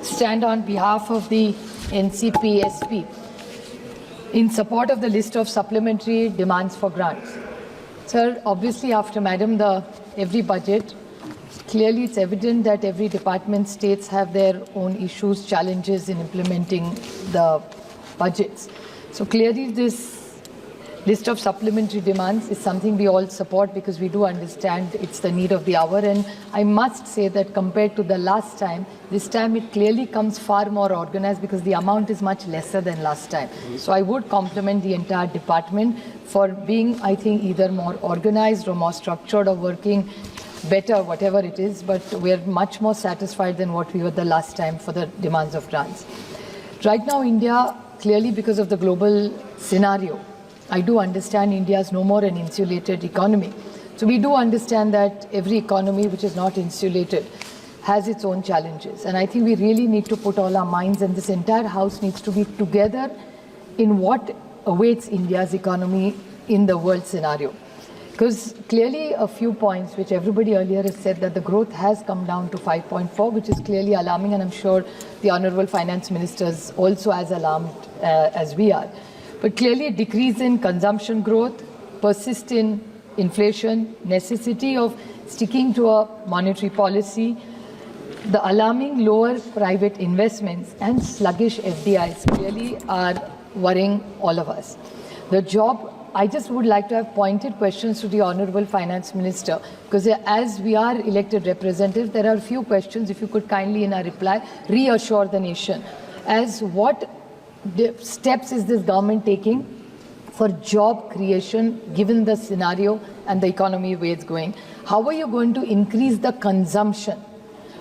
stand on behalf of the NCP-SP in support of the list of supplementary demands for grants. Sir, obviously after every budget, clearly it's evident that every department, states have their own issues, challenges in implementing the budgets. So clearly this list of supplementary demands is something we all support because we do understand it's the need of the hour. And I must say that compared to the last time, this time it clearly comes far more organized because the amount is much lesser than last time. So I would compliment the entire department for being, I think, either more organized or more structured or working better, whatever it is, but we're much more satisfied than what we were the last time for the demands of grants. Right now, India, clearly because of the global scenario, I do understand India is no more an insulated economy. So we do understand that every economy which is not insulated has its own challenges. And I think we really need to put all our minds, and this entire house needs to be together in what awaits India's economy in the world scenario. Because clearly a few points which everybody earlier has said that the growth has come down to 5.4, which is clearly alarming, and I'm sure the Honourable Finance Minister is also as alarmed as we are. But clearly a decrease in consumption growth, persistent inflation, necessity of sticking to a monetary policy, the alarming lower private investments and sluggish FDIs clearly are worrying all of us. I just would like to have pointed questions to the Honourable Finance Minister, because as we are elected representatives, there are a few questions, if you could kindly in a reply reassure the nation as what steps is this government taking for job creation given the scenario and the economy where it's going? How are you going to increase the consumption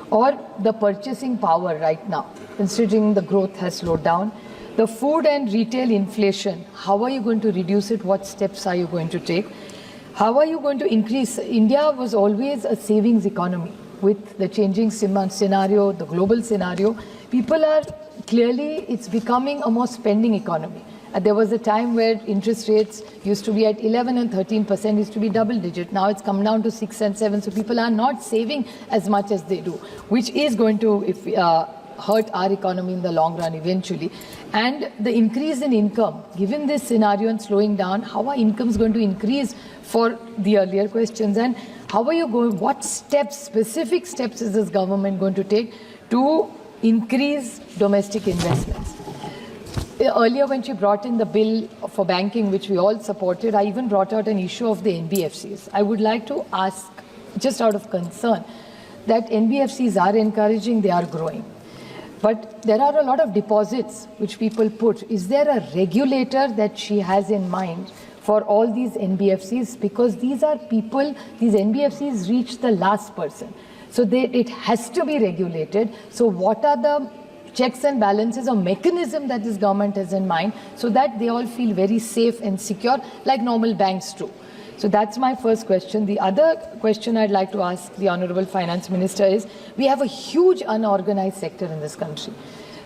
or the purchasing power right now, considering the growth has slowed down? The food and retail inflation, how are you going to reduce it? What steps are you going to take? How are you going to increase? India was always a savings economy. With the changing scenario, the global scenario, people are clearly, it's becoming a more spending economy. There was a time where interest rates used to be at 11 and 13%, used to be double digit. Now it's come down to 6 and 7. So people are not saving as much as they do, which is going to hurt our economy in the long run eventually. And the increase in income, given this scenario and slowing down, how are incomes going to increase for the earlier questions? And how are you going, what steps, specific steps is this government going to take to increase domestic investments? Earlier when she brought in the bill for banking, which we all supported, I even brought out an issue of the NBFCs. I would like to ask, just out of concern, that NBFCs are encouraging, they are growing. But there are a lot of deposits which people put. Is there a regulator that she has in mind for all these NBFCs? Because these are people, these NBFCs reach the last person. So it has to be regulated. So what are the checks and balances or mechanism that this government has in mind so that they all feel very safe and secure like normal banks do? So that's my first question. The other question I'd like to ask the Honourable Finance Minister is, we have a huge unorganized sector in this country.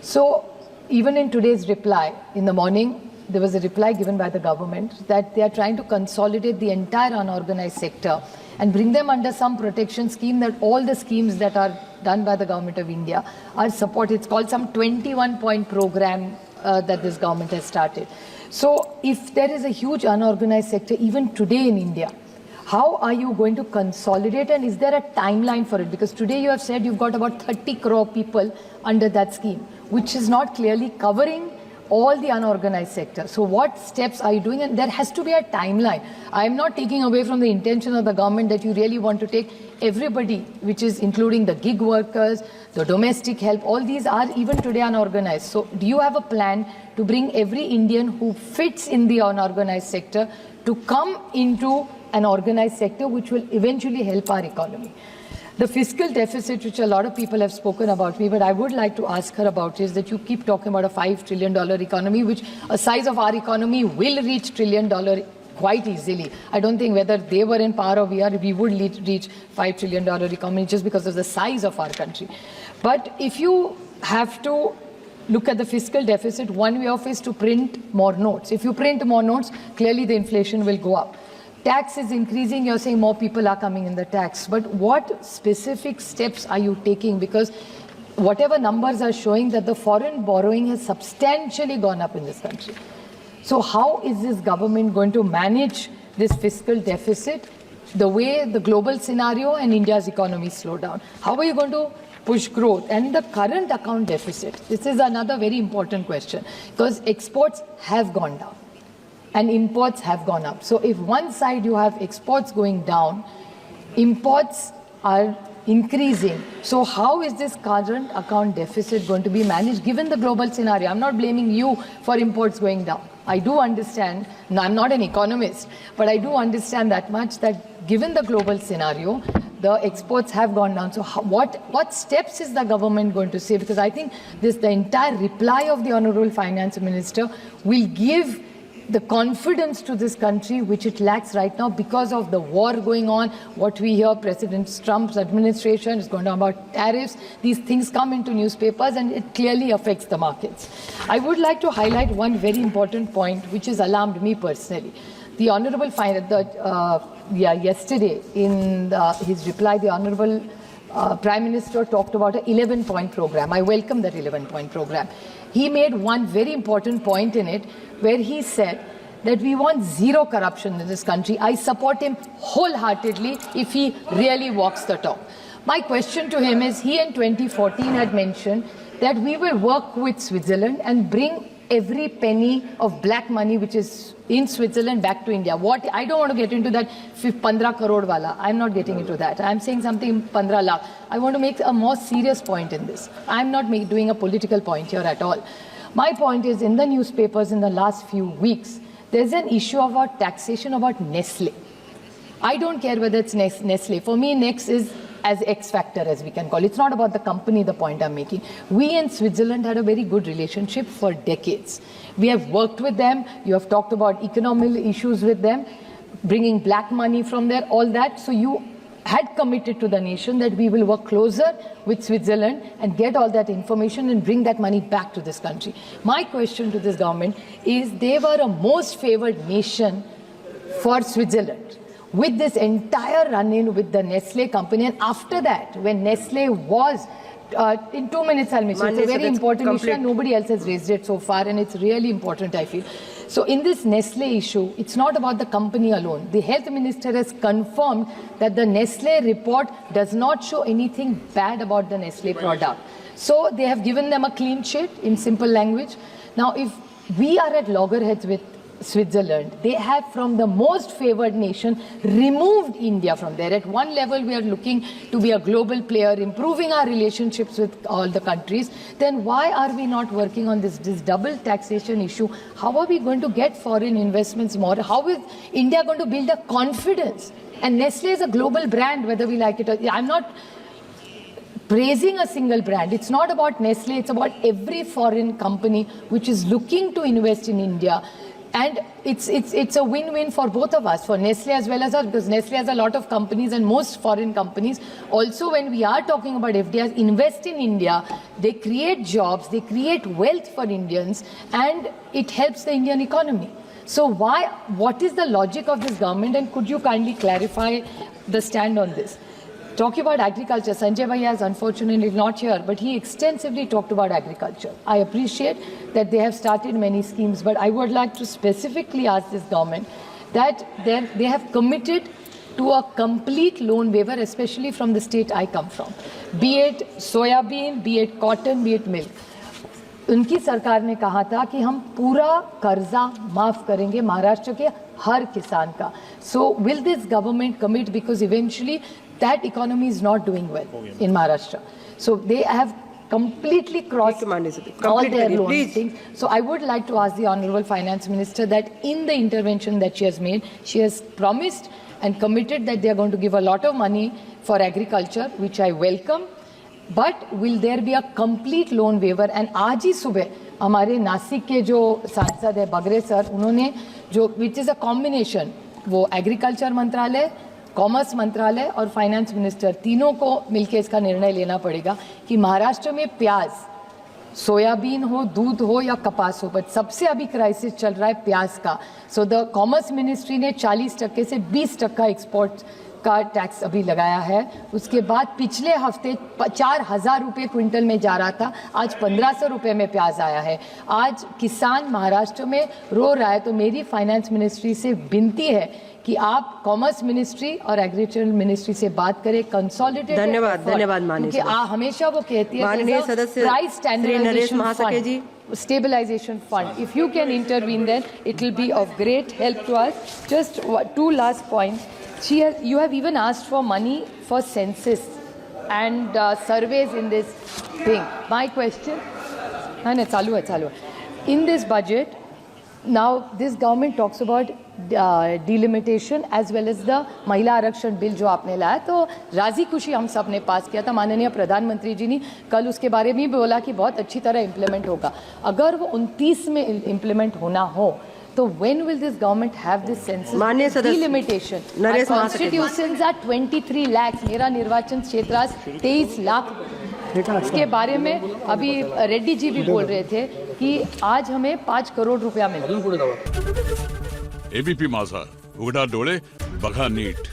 So even in today's reply, in the morning, there was a reply given by the government that they are trying to consolidate the entire unorganized sector and bring them under some protection scheme, that all the schemes that are done by the Government of India are supported. It's called some 21-point program that this government has started. So if there is a huge unorganized sector even today in India, how are you going to consolidate, and is there a timeline for it? Because today you have said you've got about 30 crore people under that scheme, which is not clearly covering all the unorganized sector. So what steps are you doing? And there has to be a timeline. I am not taking away from the intention of the government that you really want to take everybody, which is including the gig workers, the domestic help, all these are even today unorganized. So do you have a plan to bring every Indian who fits in the unorganized sector to come into an organized sector which will eventually help our economy? The fiscal deficit, which a lot of people have spoken about me, but I would like to ask her about, is that you keep talking about a $5 trillion economy, which a size of our economy will reach $1 trillion quite easily. I don't think whether they were in power or we would reach $5 trillion economy just because of the size of our country. But if you have to look at the fiscal deficit, one way of is to print more notes. If you print more notes, clearly the inflation will go up. Tax is increasing, you're saying more people are coming in the tax. But what specific steps are you taking? Because whatever numbers are showing that the foreign borrowing has substantially gone up in this country. So how is this government going to manage this fiscal deficit the way the global scenario and India's economy slow down? How are you going to push growth? And the current account deficit, this is another very important question, because exports have gone down and imports have gone up. So if one side you have exports going down, imports are increasing. So how is this current account deficit going to be managed given the global scenario? I'm not blaming you for imports going down. I do understand, no, I'm not an economist, but I do understand that much, that given the global scenario, the exports have gone down. So what steps is the government going to say? Because I think the entire reply of the Honorable Finance Minister will give the confidence to this country which it lacks right now because of the war going on. What we hear, President Trump's administration is going on about tariffs. These things come into newspapers and it clearly affects the markets. I would like to highlight one very important point which has alarmed me personally. The Honorable yesterday in his reply, the Honorable Prime Minister talked about an 11-point program. I welcome that 11-point program. He made one very important point in it where he said that we want zero corruption in this country. I support him wholeheartedly if he really walks the talk. My question to him is, he in 2014 had mentioned that we will work with Switzerland and bring every penny of black money which is in Switzerland back to India. I don't want to get into that 15 crore wala. I'm not getting into that. I'm saying something 15 lakh. I want to make a more serious point in this. I'm not doing a political point here at all. My point is, in the newspapers in the last few weeks, there's an issue about taxation about Nestle. I don't care whether it's Nestle. For me, Next is as X factor, as we can call it. It's not about the company, the point I'm making. We in Switzerland had a very good relationship for decades. We have worked with them. You have talked about economic issues with them, bringing black money from there, all that. So you had committed to the nation that we will work closer with Switzerland and get all that information and bring that money back to this country. My question to this government is, they were a most favored nation for Switzerland with this entire run-in with the Nestle company. And after that, when Nestle was, in 2 minutes I'll mention, it's a very important issue and nobody else has raised it so far, and it's really important, I feel. So in this Nestle issue, it's not about the company alone. The health minister has confirmed that the Nestle report does not show anything bad about the Nestle product. So they have given them a clean sheet in simple language. Now, if we are at loggerheads with Switzerland, they have, from the most favored nation, removed India from there. At one level, we are looking to be a global player, improving our relationships with all the countries. Then why are we not working on this double taxation issue? How are we going to get foreign investments more? How is India going to build a confidence? And Nestle is a global brand, whether we like it or not. I'm not praising a single brand. It's not about Nestle. It's about every foreign company which is looking to invest in India. And it's a win-win for both of us, for Nestle as well as us, because Nestle has a lot of companies, and most foreign companies also, when we are talking about FDIs, invest in India. They create jobs, they create wealth for Indians, and it helps the Indian economy. So what is the logic of this government, and could you kindly clarify the stand on this? Talking about agriculture, Sanjay Bhaiya is unfortunately not here, but he extensively talked about agriculture. I appreciate that they have started many schemes, but I would like to specifically ask this government that they have committed to a complete loan waiver, especially from the state I come from, be it soybean, be it cotton, be it milk. उनकी सरकार ने कहा था कि हम पूरा कर्जा माफ करेंगे महाराष्ट्र के हर किसान का. So will this government commit, because eventually that economy is not doing well in Maharashtra. So they have completely crossed all their loan things. So I would like to ask the Honorable Finance Minister that in the intervention that she has made, she has promised and committed that they are going to give a lot of money for agriculture, which I welcome. But will there be a complete loan waiver? And आज ही सुबह हमारे नासिक के जो सांसद है बगरे sir, उन्होंने जो which is a combination, वो एग्रीकल्चर मंत्रालय, कॉमर्स मंत्रालय और फाइनेंस मिनिस्टर तीनों को मिलकर इसका निर्णय लेना पड़ेगा कि महाराष्ट्र में प्याज, सोयाबीन हो, दूध हो या कपास हो, बट सबसे अभी क्राइसिस चल रहा है प्याज का. सो द कॉमर्स मिनिस्ट्री ने 40% से 20% एक्सपोर्ट का टैक्स अभी लगाया है। उसके बाद पिछले हफ्ते 4,000 रुपये क्विंटल में जा रहा था, आज 1,500 रुपये में प्याज आया है। आज किसान महाराष्ट्र में रो रहा है। तो मेरी फाइनेंस मिनिस्ट्री से विनती है कि आप कॉमर्स मिनिस्ट्री और एग्रीकल्चर मिनिस्ट्री से बात करें, कंसोलिडेटेड। धन्यवाद माननीय क्योंकि हमेशा वो कहती है माननीय सदस्य price Shri standardization Naresh Mhaske ji, stabilization fund. If you can intervene, then it will be of great help to us. Just two last points. You have even asked for money for census and surveys in this thing. My question, no, chalu hai. In this budget, now this government talks about delimitation as well as the महिला आरक्षण bill जो आपने लाया, तो राजी खुशी हम सब ने पास किया था। माननीय प्रधानमंत्री जी ने कल उसके बारे में भी बोला कि बहुत अच्छी तरह इम्प्लीमेंट होगा। अगर वो 29 में इम्प्लीमेंट होना हो तो when will this government have this census delimitation? Naresh Constitutions are 23 lakhs. मेरा निर्वाचन क्षेत्र आज 23 लाख। इसके बारे में अभी रेड्डी जी भी बोल रहे थे कि आज हमें 5 करोड़ रुपया मिला। एबीपी माझा, उघडा डोळे बघा नीट।